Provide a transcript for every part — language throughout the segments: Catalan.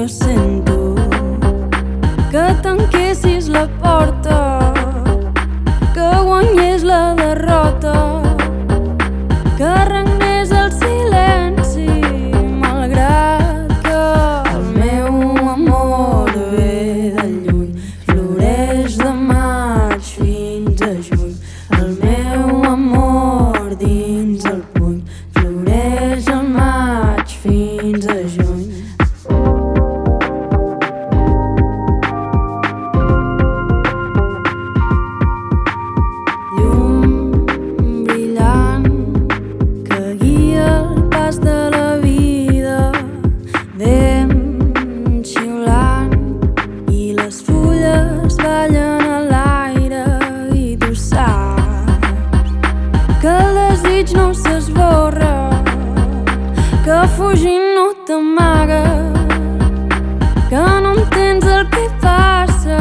jo sento que tanquessis la porta, que guanyés la derrota, que regnés el silenci, malgrat que el meu amor ve de lluny, floreix de maig fins a juny. El meu amor dins el puny, floreix al maig fins a juny. No s'esborra, que fugint no t'amaga, que no entens el que passa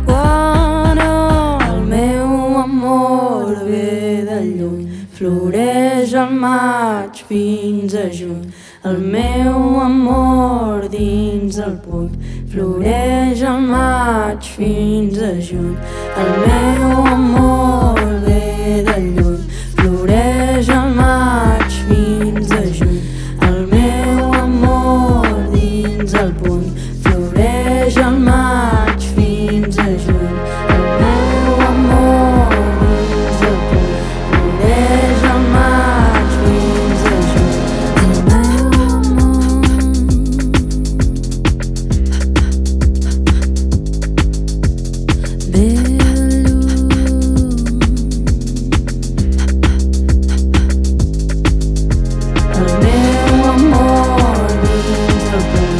quan el meu amor ve de lluny, floreix al maig fins a juny. El meu amor dins el puny, floreix al maig fins a juny. El meu amor ve de lluny, floreix al maig fins a juny. El meu amor dins el puny, floreix al maig fins a juny. El meu amor dins el puny, floreix al maig fins a juny. El meu amor ve de lluny. El meu amor dins el puny,